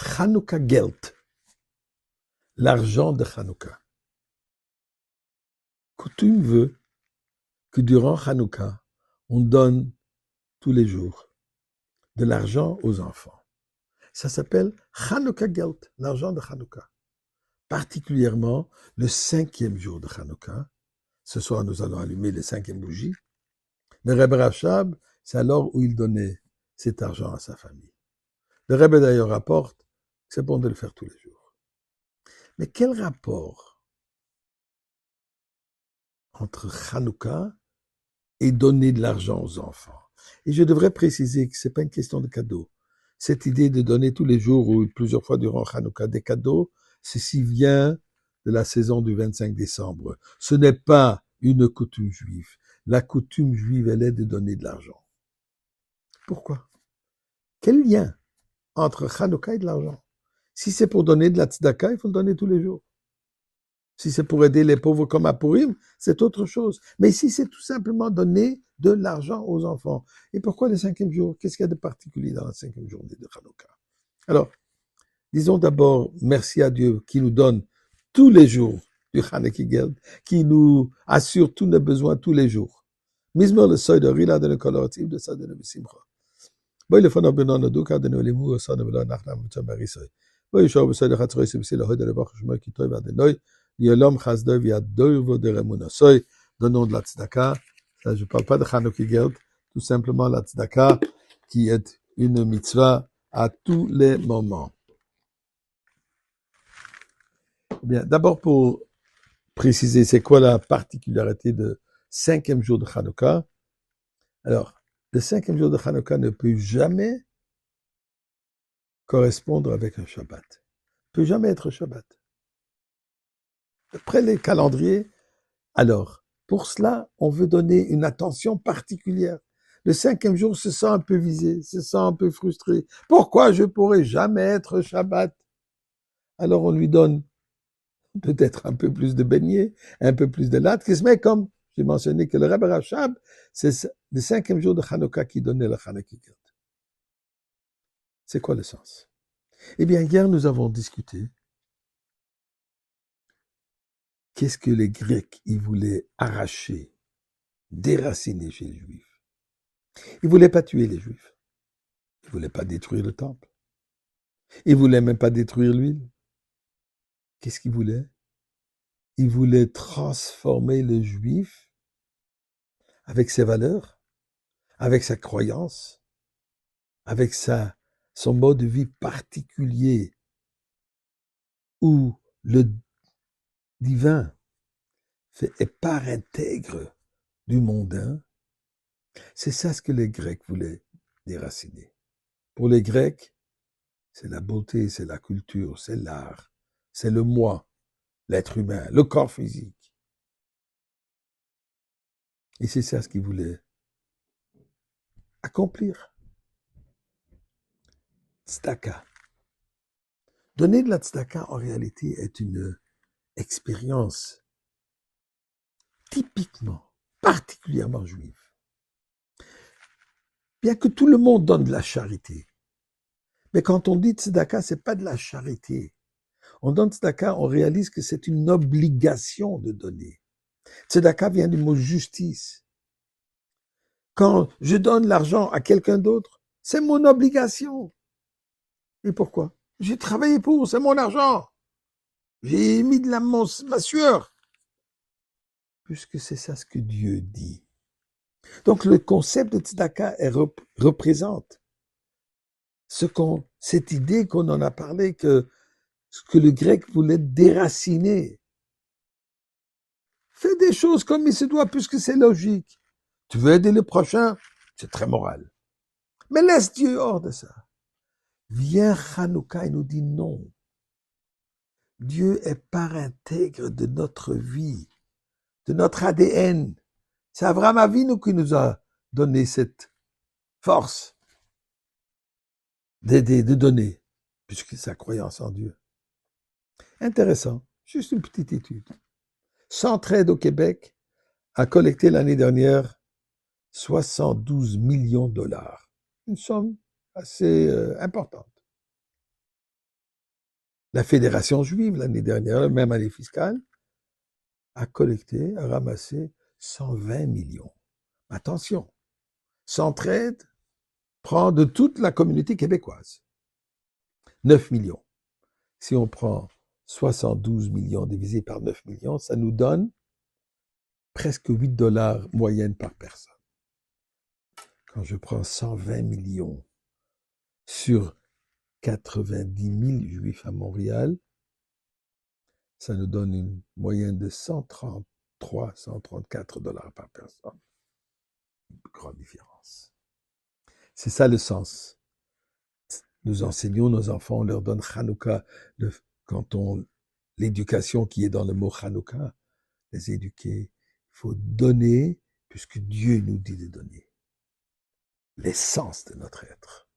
Chanukah Geld, l'argent de Chanukah. Coutume veut que durant Chanukah, on donne tous les jours de l'argent aux enfants. Ça s'appelle Chanukah Geld, l'argent de Chanukah. Particulièrement le 5e jour de Chanukah. Ce soir, nous allons allumer les 5e bougies. Le Rebbe Rachab, c'est alors où il donnait cet argent à sa famille. Le Rebbe d'ailleurs rapporte que c'est bon de le faire tous les jours. Mais quel rapport entre Chanukah et donner de l'argent aux enfants? Et je devrais préciser que ce n'est pas une question de cadeau. Cette idée de donner tous les jours ou plusieurs fois durant Chanukah des cadeaux, ceci vient de la saison du 25 décembre. Ce n'est pas une coutume juive. La coutume juive, elle est de donner de l'argent. Pourquoi? Quel lien entre Chanukah et de l'argent? Si c'est pour donner de la tzedaka, il faut le donner tous les jours. Si c'est pour aider les pauvres comme à Purim, c'est autre chose. Mais ici, c'est tout simplement donner de l'argent aux enfants. Et pourquoi le 5e jour? Qu'est-ce qu'il y a de particulier dans la 5e journée de Chanukah? Alors, disons d'abord merci à Dieu qui nous donne tous les jours du Chanukah Geld, qui nous assure tous nos besoins tous les jours. Mizmor le seuil de Rila de l'écoloratif de ça de Simcha. Boy le fond benon do ka de no limu sa de la nachna mutam barisoy. Boy sho be seuil de khatroy se le hoder ba khshma ki toy ba de noy. Yolom chasda via doivo de remunasoy. Donnons de la tzedaka. Ça, je ne parle pas de Chanukah Geld, tout simplement la tzedaka qui est une mitzvah à tous les moments. Bien, d'abord pour préciser, c'est quoi la particularité de 5e jour de Chanukah? Alors, le 5e jour de Chanukah ne peut jamais correspondre avec un Shabbat. Ne peut jamais être Shabbat. Après les calendriers, alors, pour cela, on veut donner une attention particulière. Le 5e jour se sent un peu visé, se sent un peu frustré. Pourquoi je pourrais jamais être Shabbat? Alors on lui donne peut-être un peu plus de beignets, un peu plus de latkes, mais comme j'ai mentionné que le Rebbe Rachab, c'est le 5e jour de Chanukah qui donnait le Chanukah Geld. C'est quoi le sens? Eh bien, hier, nous avons discuté qu'est-ce que les Grecs, ils voulaient arracher, déraciner chez les Juifs. Ils ne voulaient pas tuer les Juifs. Ils ne voulaient pas détruire le temple. Ils ne voulaient même pas détruire l'huile. Qu'est-ce qu'ils voulaient? Ils voulaient transformer le Juif avec ses valeurs, avec sa croyance, avec son mode de vie particulier, où le divin est part intègre du mondain. C'est ça ce que les Grecs voulaient déraciner. Pour les Grecs, c'est la beauté, c'est la culture, c'est l'art, c'est le moi, l'être humain, le corps physique. Et c'est ça ce qu'ils voulaient accomplir. Tzedaka. Donner de la tzedaka, en réalité, est une expérience typiquement, particulièrement juive. Bien que tout le monde donne de la charité, mais quand on dit tzedaka, c'est pas de la charité. On donne tzedaka, on réalise que c'est une obligation de donner. Tzedaka vient du mot justice. Quand je donne l'argent à quelqu'un d'autre, c'est mon obligation. Et pourquoi? J'ai travaillé pour, c'est mon argent. J'ai mis de ma sueur. Puisque c'est ça ce que Dieu dit. Donc le concept de tzedaka représente cette idée qu'on en a parlé, que ce que le grec voulait déraciner. Fais des choses comme il se doit, puisque c'est logique. Tu veux aider le prochain, c'est très moral. Mais laisse Dieu hors de ça. Vient Chanukah et nous dit non. Dieu est part intègre de notre vie, de notre ADN. C'est Abraham Avinu qui nous a donné cette force d'aider, de donner, puisque sa croyance en Dieu. Intéressant, juste une petite étude. Centraide au Québec a collecté l'année dernière 72 millions de dollars. Une somme assez importante. La Fédération juive, l'année dernière, la même année fiscale, a collecté, a ramassé 120 millions. Attention, Centraide prend de toute la communauté québécoise 9 millions. Si on prend 72 millions divisé par 9 millions, ça nous donne presque 8 dollars moyenne par personne. Quand je prends 120 millions sur 90 000 juifs à Montréal, ça nous donne une moyenne de 133, 134 dollars par personne. Une grande différence. C'est ça le sens. Nous enseignons nos enfants, on leur donne Hanouka, l'éducation qui est dans le mot Hanouka, les éduquer. Il faut donner, puisque Dieu nous dit de donner. L'essence de notre être.